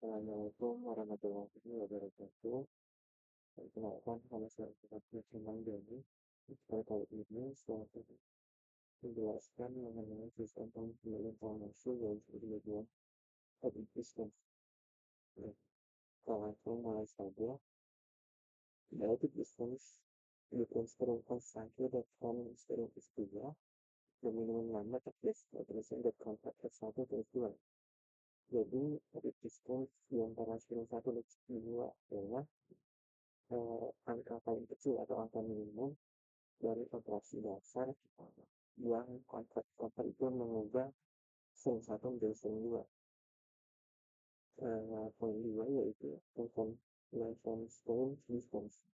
Assalamualaikum warahmatullahi wabarakatuh. Perkenalkan, nama saya Firman Dani. Pada kali ini saya akan menjelaskan mengenai sistem pengumpulan informasi yang kedua public systems. Kalau langsung mulai saja, public systems dikonstruksikan saja datang secara istilah dan minimum nama teknis tulisan.com satu terus dua. Jadi public systems di antara skill satu dan skill dua adalah angka paling kecil atau angka minimum dari operasi dasar yang konverter itu mengubah string 1 menjadi string 2. Poin 2 yaitu convention string distance.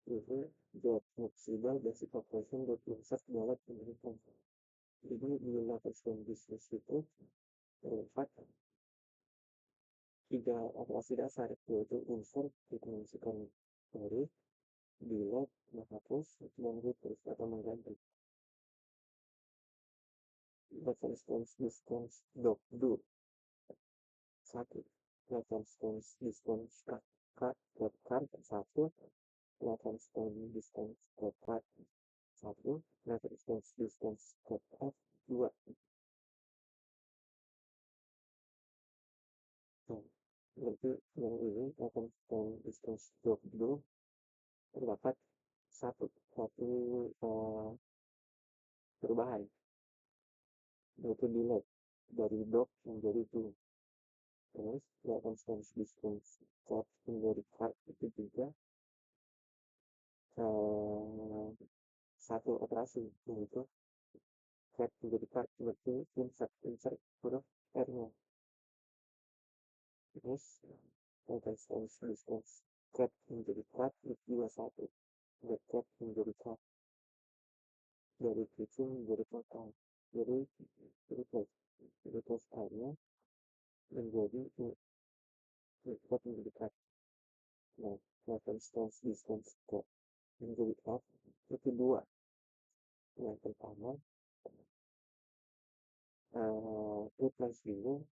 Itu the flexible basic operation that insert dalam penelitian. Jadi di level string distance itu terdapat tiga operasi dasar, yaitu insert, dimensikan dari, delete, menghapus, dan replace atau mengganti. Reference distance do satu, reference distance cut satu, reference distance cut satu, reference distance cut dua. Berarti yang ini reference distance do terdapat satu perubahan, yaitu delete dari dot menjadi do. Terus reference distance cut menjadi cut itu juga satu operasi, yaitu cut menjadi cut berarti insert huruf R-nya. Terus reference distance cut menjadi cut itu juga satu, dan cut menjadi cut dari kecil menjadi total. Jadi replace R-nya menjadi cut menjadi cut. Nah, reference distance cut menjadi cut itu dua. Yang pertama, replace dulu,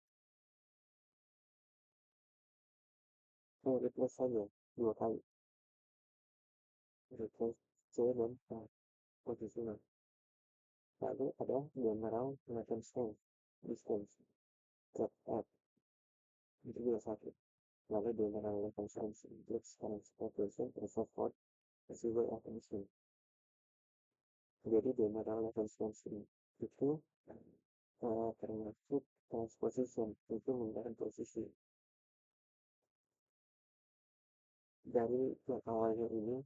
replace saja dua kali, replace C dan K posisinya. Lalu ada general reference distance cut up itu juga satu. Lalu general reference includes current operation for receivable operation. Jadi general reference itu termasuk transposition, itu menggunakan posisi. Dari awalnya ini,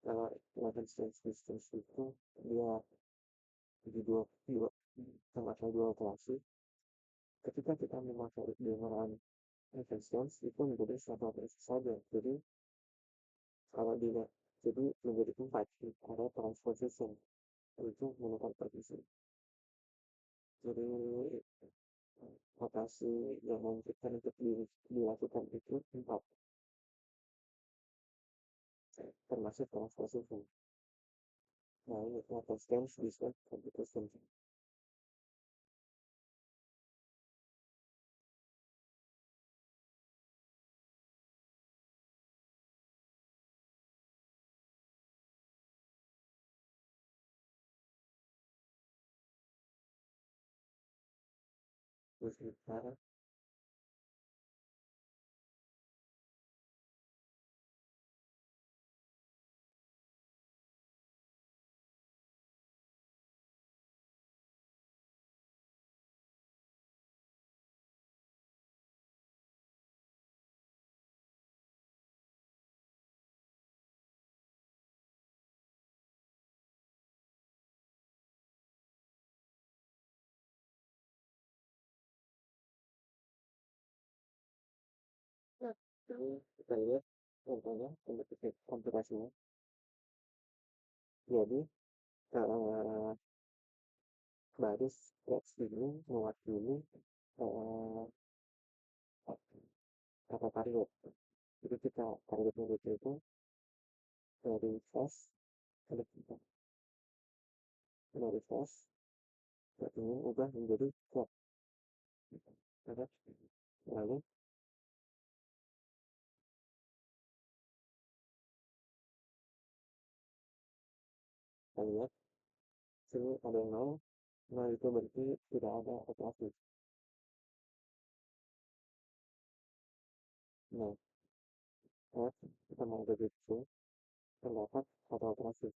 kalau reference distance itu dia di dua sama-sama dua operasi. Ketika kita memakai general reference itu menjadi satu operasi saja. Jadi kalau dia jadi menjadi 4, ada transposition, itu menggunakan partisi. Jadi operasi yang memungkinkan untuk dilakukan itu 4, termasuk transposition. Nah, ini reference distance computation. Terus kita lihat contohnya komplikasinya. Jadi baris teks ini mewakili kata target. Jadi kita targetnya itu dari fast ke depan, dari fast ingin ubah menjadi flat. Lalu Kita lihat sini ada 0, 0 itu berarti tidak ada operasi. Nah, F kita mau ke C, terdapat satu operasi.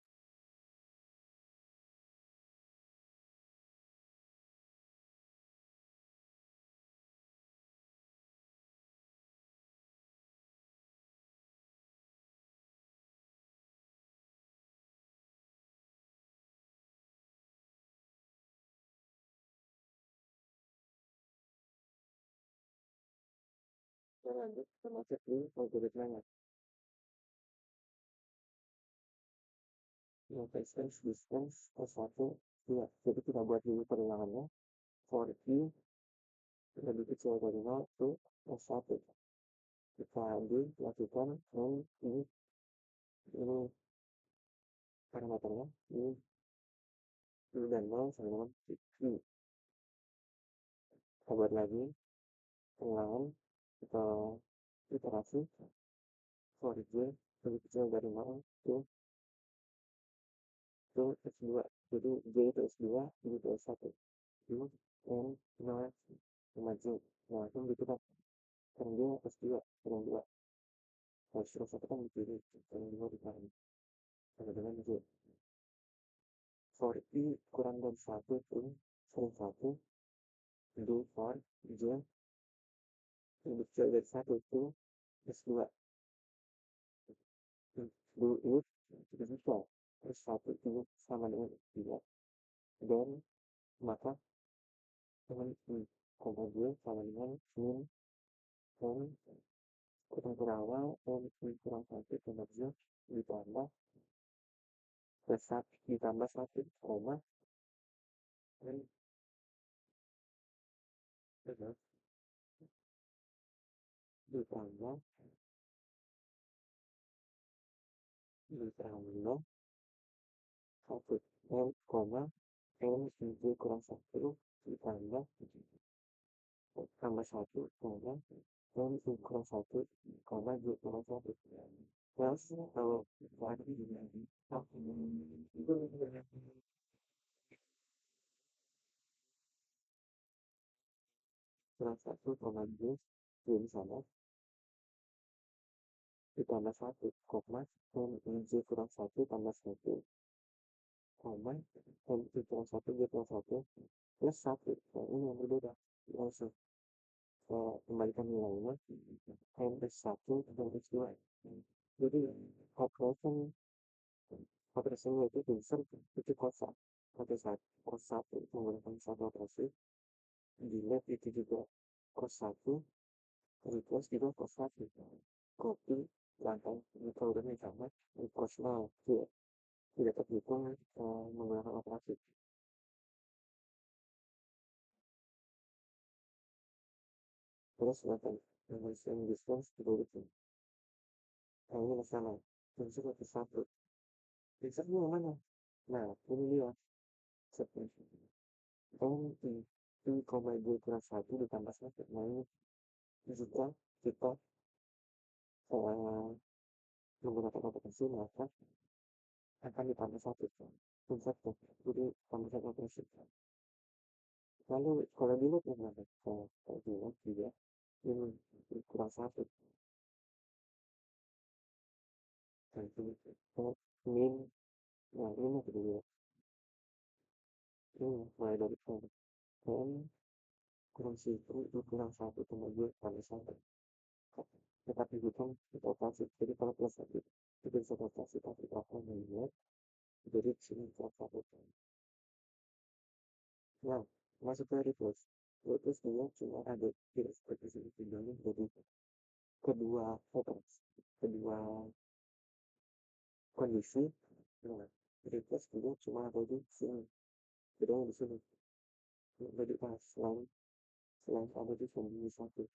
Kita lanjut, kita mau cek dulu algoritmanya. Yang distance S1, 2. Jadi kita buat dulu perulangannya. For I lebih kecil dari 0 itu S1. Kita ambil, lakukan, ini parameternya, ini 1 dan 0 sama dengan I. Kita buat lagi pengulangan, kita iterasi for J lebih kecil dari 0 itu S2. Jadi J itu S2, I itu S1. I, N, 0, sama J. Nah, itu gitu kan. Sekarang dia S2, sekarang 2. Nah, seterusnya kan di kiri, sekarang 2 di kanan. Sama dengan J. For I kurang dari 1 itu sering 1. Do for J lebih kecil dari 1 itu S2. Do if itu bisa. Terus 1 itu sama dengan 2. Dan maka dengan I, koma J sama dengan min N kurang awal N I kurang 1 koma J ditambah plus 1 ditambah 1 koma N ditambah 1 N koma N I kurang 1 ditambah tambah 1 koma N I kurang 1 koma J kurang 1. Terus kalau lagi itu kurang 1 koma J di sana ditambah 1 koma N I J kurang 1 tambah 1 koma N I kurang 1 J kurang 1 plus 1. Nah, ini yang berbeda. Langsung kembalikan nilainya N plus 1 dan plus 2. Jadi operasinya itu division itu kosa. Pada saat cos 1 menggunakan satu operasi, di left itu juga cos 1, replace juga cos 1. Copy lantai metodenya sama, cos 0 tidak terhitung menggunakan operasi. Terus lantai Gaussian distance itu. Nah, ini masalah. Prinsip itu 1. Prinsipnya mana? Nah, ini dia. N I koma 2 kurang 1 ditambah 1. Nah, ini jika kita menggunakan operasi maka akan ditambah 1 prinsip. Jadi tambah 1 operasi. Lalu kalau dulu gimana? Kalau dulu juga ini kurang 1. Dan ini min, nah ini kedua. Ini mulai dari N kurang 1 itu kurang 1 koma 2 tambah 1. Tetapi hitung itu operasi. Jadi kalau plus 1 itu bisa operasi tapi apa membuat jadi sini kurang 1. Nah, masuk ke reverse. Reverse dia cuma ada tidak seperti sini tinggalnya jadi kedua operasi, kedua kondisi. Nah, reverse dia cuma ada di sini, bedanya di sini. Jadi selain ada di kondisi 1,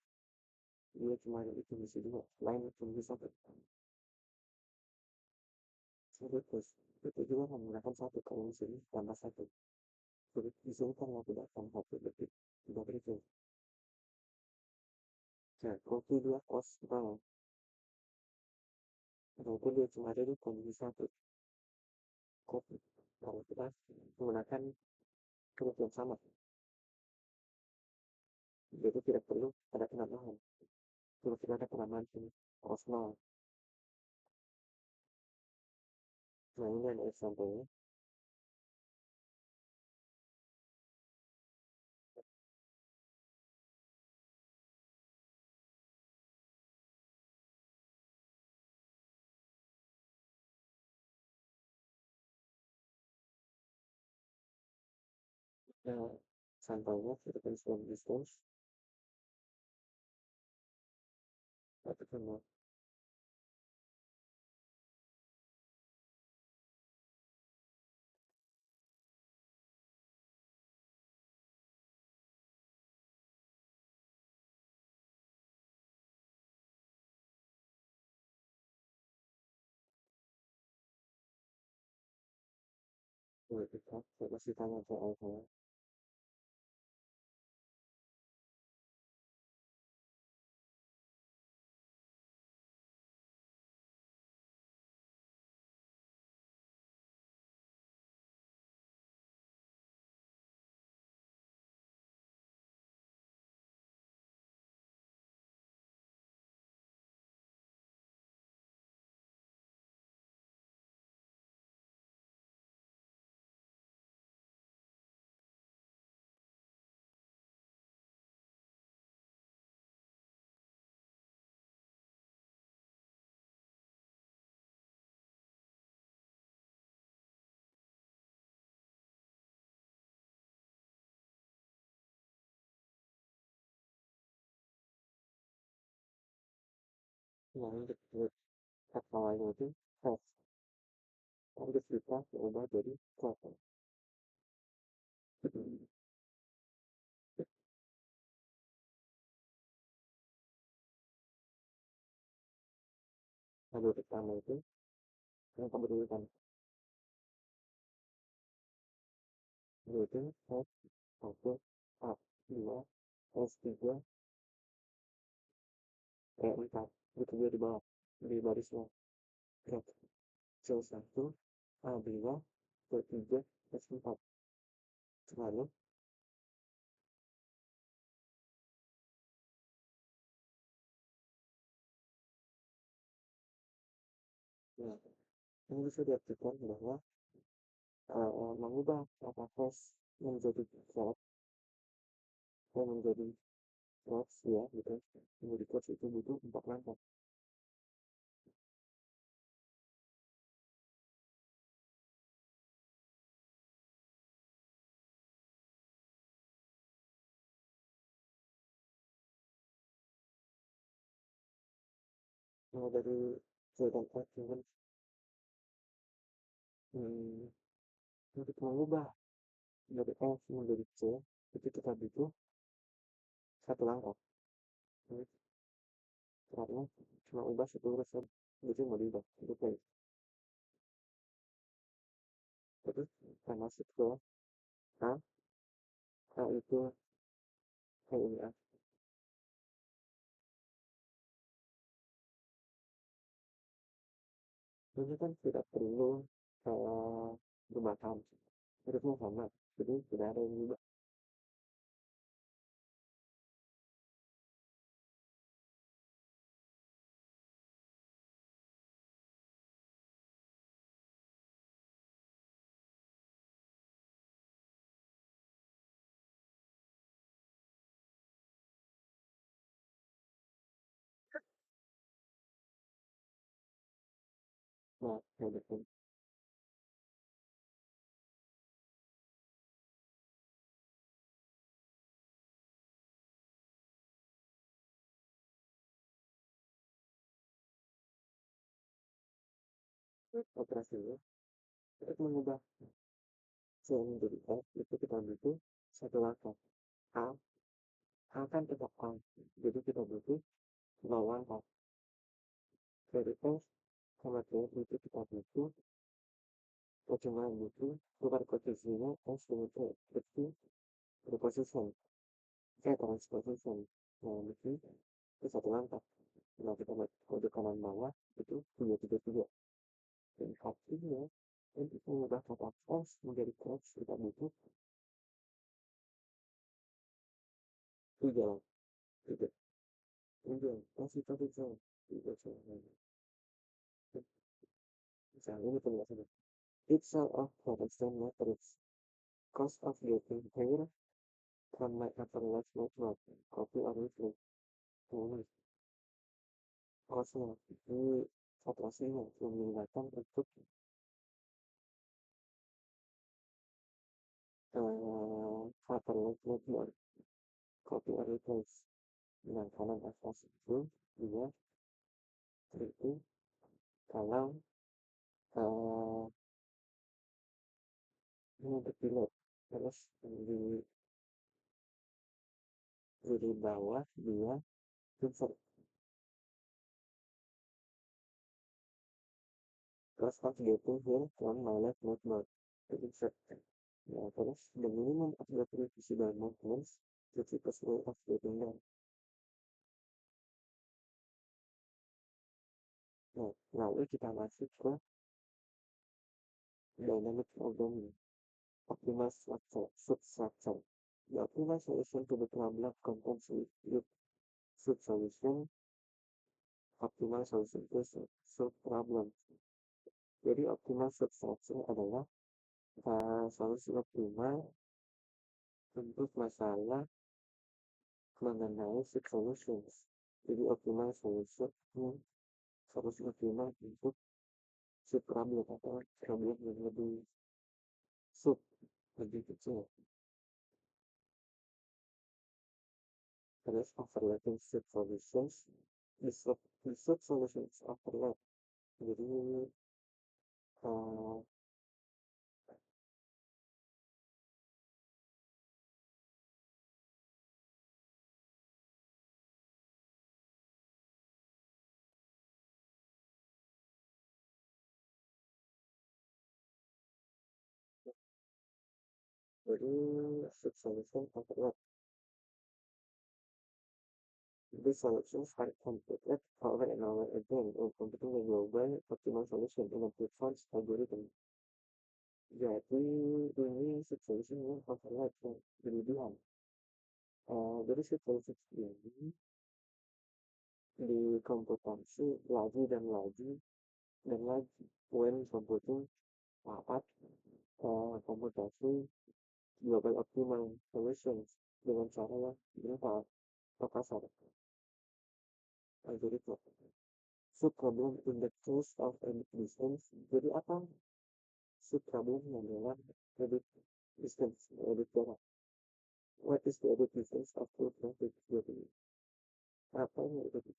dia cuma ada di kondisi 2, lain kondisi 1. Reverse itu juga menggunakan 1 kalau di sini tambah 1. Jadi di sini kan mau tidak tambah 1 detik, tidak reverse. Nah, copy 2 cos 0. Walaupun dia cuma ada di kondisi 1, copy kalau kita menggunakan huruf yang sama, jadi tidak perlu ada penambahan. Huruf tidak ada penambahan sini, harus nol. Nah, ini ada example-nya. Nah, sampelnya kita tulis from distance, atau sama. Boleh kita, saya masih tanya soal saya. Nah, ini kata lain itu have. Harus kita ubah jadi travel. Lalu pertama itu yang kamu dulukan. Lalu itu have, satu, up, dua, S3, E4. Itu dia di bawah, di barisnya. Grab. C1, A2, C3, S4. Lalu, nah, ini bisa diartikan bahwa mengubah kata host menjadi verb dan menjadi verbs ya gitu. Menjadi verbs itu butuh 4 langkah. Nah, dari C dan F dengan untuk mengubah dari F menjadi C itu kita butuh 1 langkah. Jadi, karena cuma ubah 1 huruf saja, jadi mau diubah itu kayak terus kita masuk ke A. A itu kayak ini A. Ini kan tidak perlu berubah hurufnya sama, jadi tidak ada yang berubah. Nah, kayak gitu. Operasinya untuk mengubah C menjadi F itu kita butuh 1 langkah. A, A kan tetap A, jadi kita butuh 0 langkah. Dari F sama C itu kita butuh cuma butuh tukar posisinya S dengan C, itu preposition, transposition. Nah, itu 1 langkah. Nah, kita buat kode kanan bawah itu 233. Dan artinya untuk mengubah kata S close menjadi close kita butuh tiga tiga tiga masih satu jam tiga jam misalnya ini penjelasannya each cell of Protestant matrix cost of getting here can make a large network copy or replay kosnya ini operasinya yang menggunakan untuk hyperlink network copy or replace dengan kanan atas itu dia itu kalau ini berpilot terus di bawah dia insert cost of getting here from my network insert ya terus the minimum of the visible movements the cheapest way of getting there. Nah, lalu kita masuk ke dynamic programming optimal structure substructure. The optimal solution to the problem contains with solution optimal solution to sub problem. Jadi optimal substructure adalah solusi optimal untuk masalah mengenai sub solutions. Jadi optimal solution solusi optimal untuk sub problem atau problem yang lebih lebih kecil. Terus overlapping sub solutions, the sub solutions overlap. Jadi sub solution overlap. These solutions are completed over and over again in computing a global optimal solution in a preferred algorithm. Jadi ini sub solution yang overlap berlebihan. Jadi sub solution ini dikomputasi lagi dan lagi when computing dapat komputasi global optimal solutions dengan cara yang berupa pasar algoritma. Sub problem in the case of edit distance. Jadi apa? Sub problem adalah edit distance, edit jarak. What is the edit distance of two traffic? Jadi apa yang edit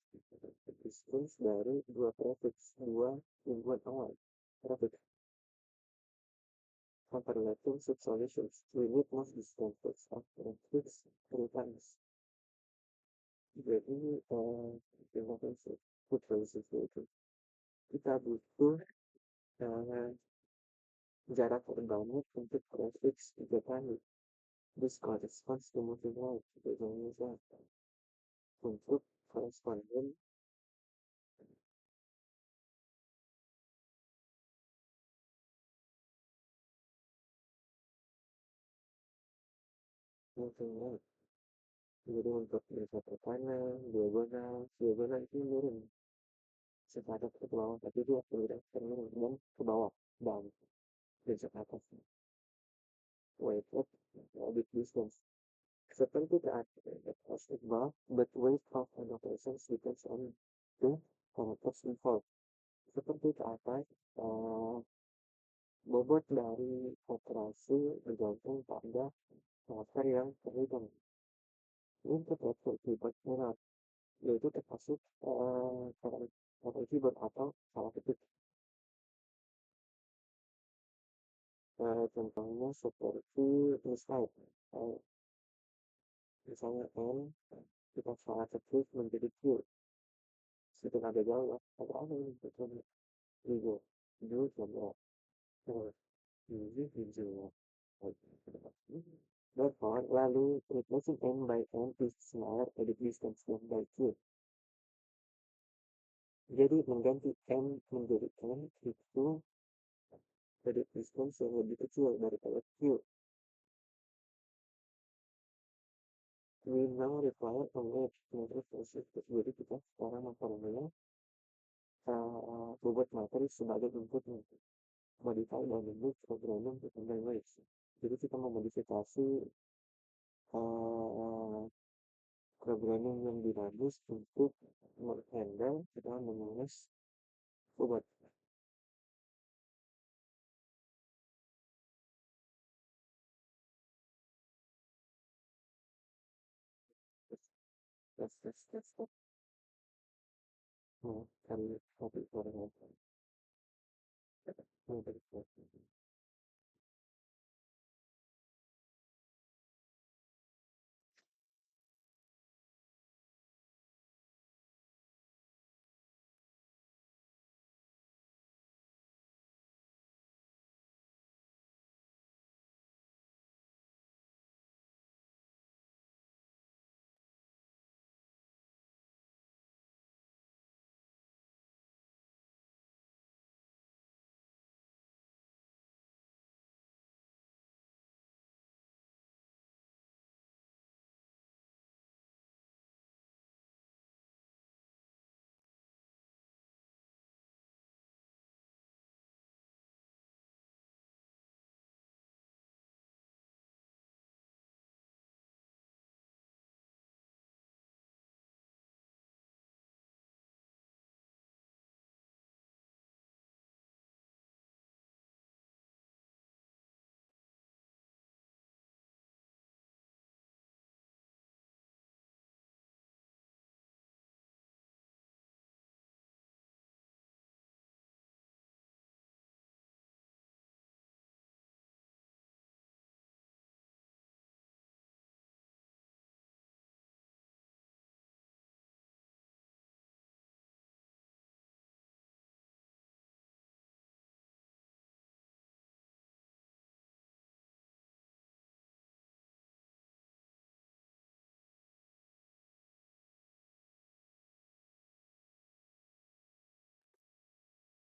distance dari dua traffic, dua lingkungan awal traffic? Overlapping sub solutions we need most distances of traffics three times. Jadi terima kasih putra itu kita butuh jarak terbanyak untuk traffic 3 kali. This corresponds to multiple Indonesia untuk koresponden multiple. Jadi untuk desa pertama, diagonal itu turun secara ke bawah, tapi dia bergerak turun dan ke bawah dan desa atas. Wait, bit distance. Seperti as above, but weight of an operation depends on the characters involved. Seperti ke atas, bobot dari operasi bergantung pada karakter yang terhitung. Untuk karakter keyboard error, yaitu termasuk karakter keyboard atau salah ketik. Contohnya seperti misalnya N kita salah ketik menjadi Q. Situ ada jawab atau apa ini betulnya hijau contoh ini hijau. Therefore, lalu replacing N by N is smaller edit distance than by Q. Jadi mengganti N menjadi N itu kredit diskons yang lebih kecil daripada Q. We now require a match materi proses. Jadi kita sekarang memperoleh bobot materi sebagai input modify dan input programming untuk language. Jadi kita memodifikasi uh, programming yang dinamis untuk menghandle kita menulis bobot. That's cari topik orang lain.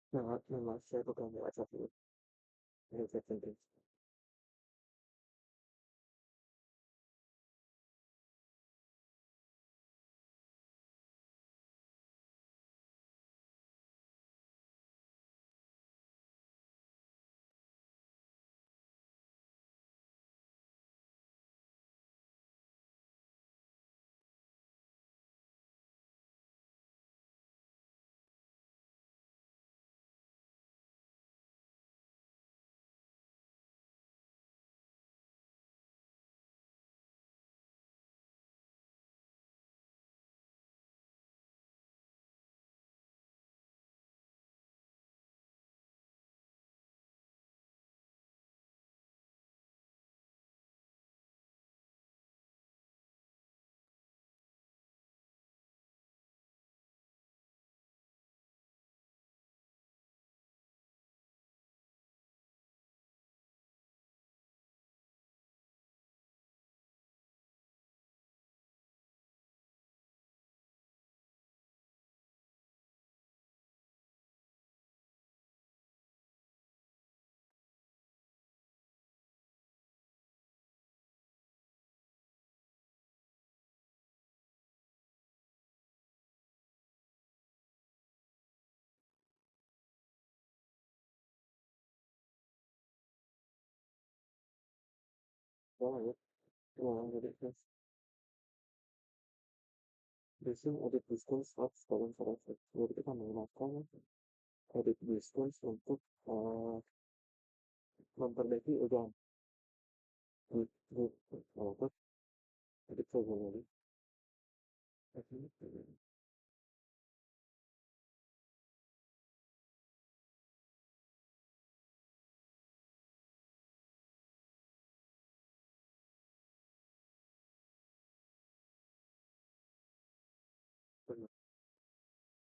Nama saya bukan WhatsApp dulu. Ini saya penting. Ya, jadi biasanya audit diskons harus dalam salah satu. Jadi kita menggunakan audit diskons untuk memperbaiki uang di apa audit formulary.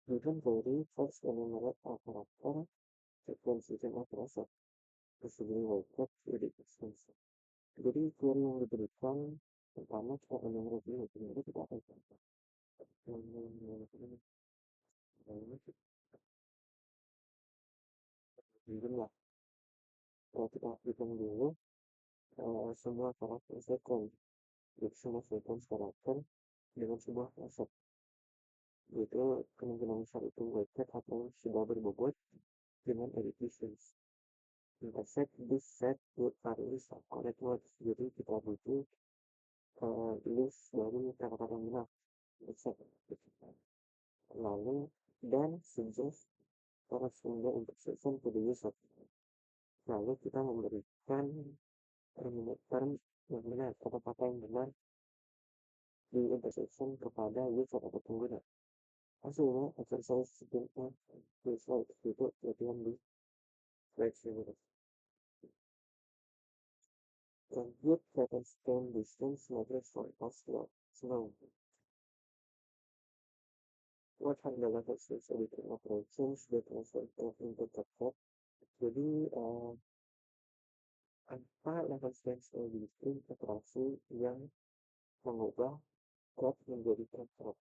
You can vary first enumerate operator sequencing operator disebut workup audit diskons. Jadi query yang diberikan pertama kita enumerate ini kemudian kita akan kita hitung dulu semua karakter second, jadi semua sequence karakter dengan sebuah aset, yaitu kemungkinan besar itu website atau sudah berbobot dengan edit distance. Kita set this set would list of correct words, jadi kita butuh list dari kata-kata minat set, lalu dan suggest corresponding intersection to the user, lalu kita memberikan term yang benar, kata-kata yang benar di intersection kepada user atau pengguna. Hasilnya exercise sebenarnya result itu latihan di slide ini. Compute pattern scan distance matrix for possible snow. What are the level states of the operations that transfer into the code? Jadi apa level states of the operasi yang mengubah code menjadi code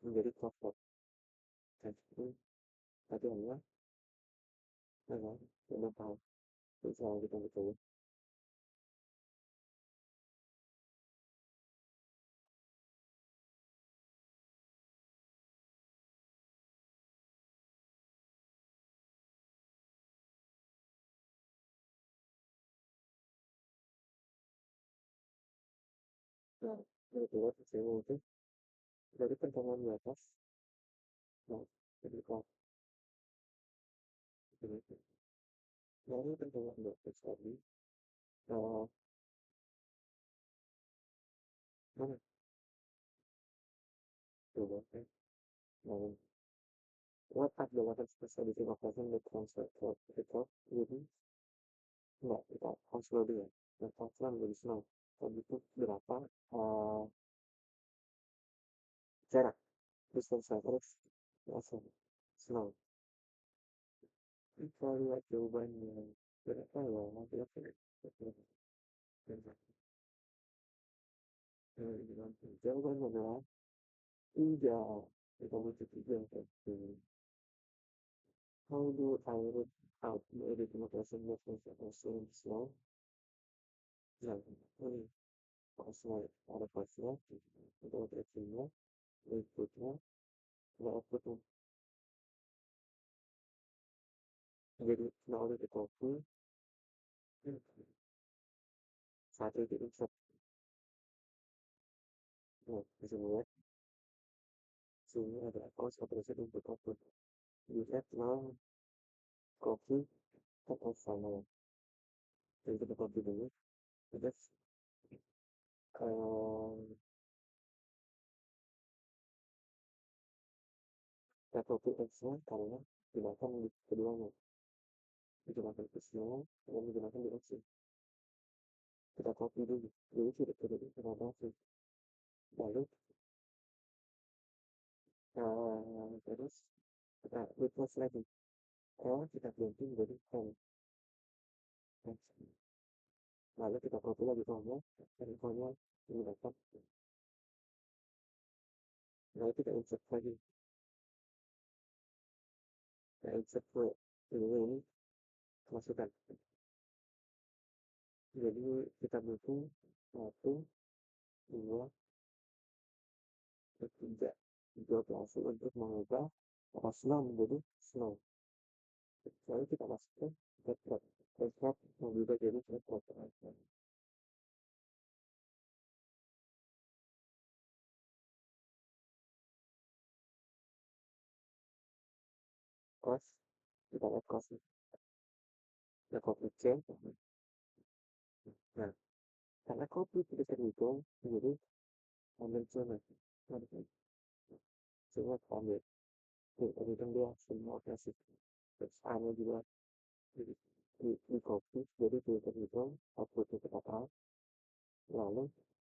menjadi code. Jadi tadi hanya memang tidak tahu bisa kita betul. Nah, kebetulan saya itu dari pertemuan di atas, nah, jadi kok dari pertemuan di atas tadi, mana coba kan, nah, what are the level specialty of the transfer code itu, jadi nggak kita konsul dia, dan konsul menjadi snow, tadi itu berapa jarak distance average langsung snow. Kita lihat jawabannya berapa ya, nanti aku jawabannya adalah 3. Kita butuh 3 kan. How do I root out the edit notation methods that are so slow? Nah, ini pasnya ada pasnya, itu operasinya, inputnya, ada outputnya. Jadi, nah udah di copy, satu di insert. Nah, bisa melihat, sini ada cause operation input output. You have now copy atau final. Jadi kita copy dulu, terus kita copy X-nya karena gunakan di keduanya. Digunakan X-nya, dan digunakan di X-nya. Kita copy dulu, jadi sudah terjadi transaksi. Lalu, terus kita replace lagi. Kita ganti menjadi home. Lalu kita copy lagi home-nya, dan home-nya digunakan. Lalu kita insert lagi. Kita insert ke ini, masukkan. Jadi kita butuh 1, 2, 3 operasi untuk mengubah snow menjadi snow. Lalu kita masukkan thread mengubah jadi thread. Cost, kita lihat cost. Kita copy change. Nah, karena copy tidak terhitung, jadi ambil zona. Semua ambil. Terhitung dia semua operasi. Terus A-nya juga di copy, jadi tidak terhitung, outputnya kita tahu. Lalu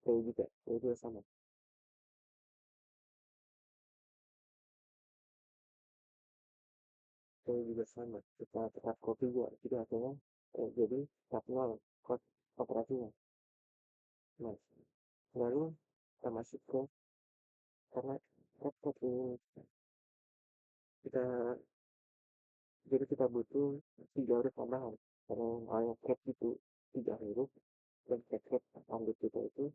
T juga sama. Juga sama, kita tetap copy juga, jadi artinya jadi tab 0 kode operasinya. Nah, lalu kita masuk ke karena code ini kita jadi kita butuh 3 huruf tambahan. Kalau cat itu 3 huruf dan cat anggap kita itu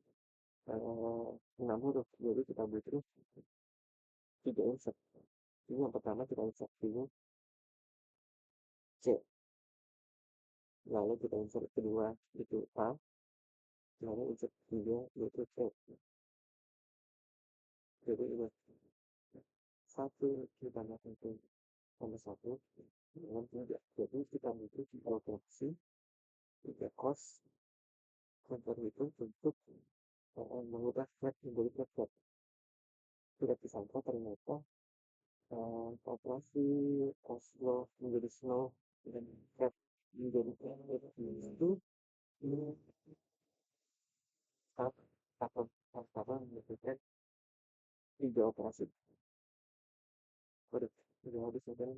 6 huruf, jadi kita butuh 3 insert. Ini yang pertama kita insert dulu C, lalu kita insert kedua itu A, lalu insert ketiga yaitu C. Jadi ini satu kita lakukan nomor satu dengan 3. Jadi kita butuh 3 operasi, 3 cos contoh itu untuk mengubah flat menjadi flat. Tidak disangka ternyata operasi slow menjadi slow dan flat menjadi flat itu sama membutuhkan 3 operasi. Udah habis udah.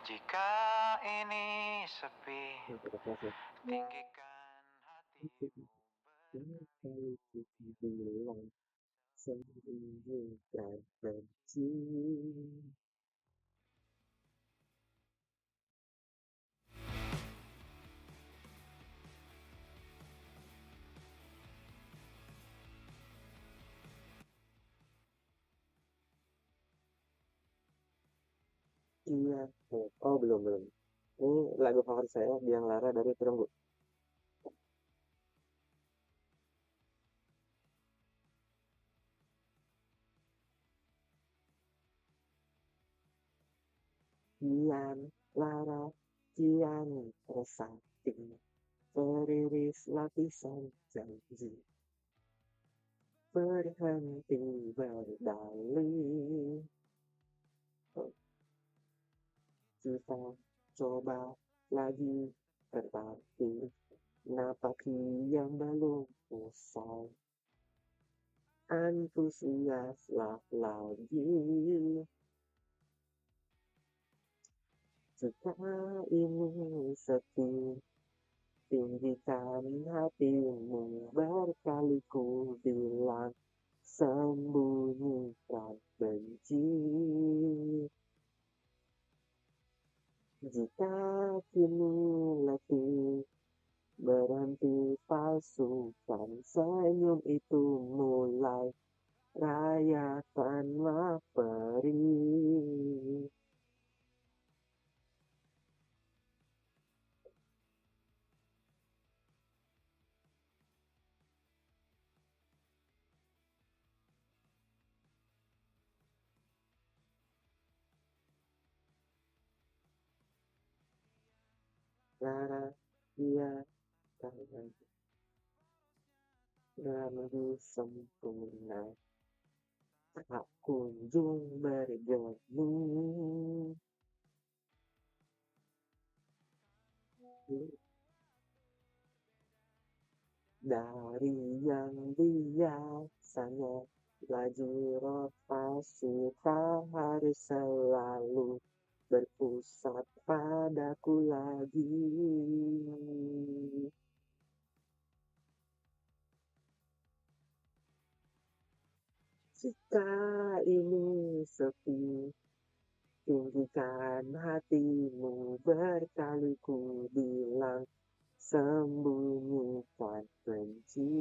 Jika ini sepi, tinggikan hatimu Bilang sembunyikan benci. Iya. Oh, belum. Ini lagu favorit saya, Biang Lara dari Perunggu. Biang Lara, kian resah, teriris lapisan janji, berhenti berdalih. Kita coba lagi, tetapi napak yang belum usai. Antusiaslah lagi. Jika ini sepi, tinggikan hatimu, berkali ku bilang, sembunyikan benci. Jika kini letih, berhenti palsukan senyum itu mulai, rayakanlah perih. Lara, dia tangan rambu sempurna, tak kunjung bergemu. Dari yang biasanya laju rotasi, tak harus selalu berpusat padaku lagi. Jika ini sepi, tinggikan hatimu, berkali ku bilang, sembunyikan benci.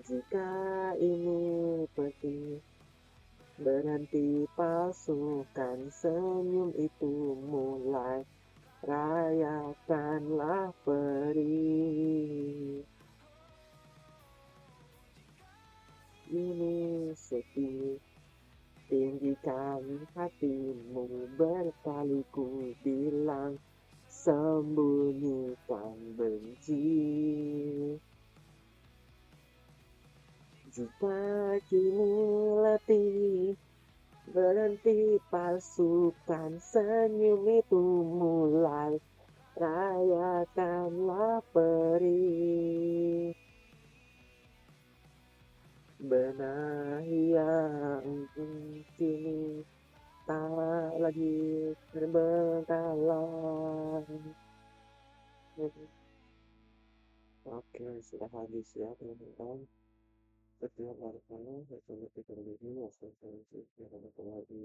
Jika ini peti, berhenti palsukan senyum itu mulai, rayakanlah perih. Ini sepi, tinggikan hatimu, berkali ku bilang, sembunyikan benci. Jika kini letih, Berhenti palsukan senyum itu mulai. Rayakanlah perih. Benahi yang kini tak lagi terbengkalai. Oke, sudah habis ya teman-teman. Setiap hari kamu, saya coba pikir dulu, saya coba lagi.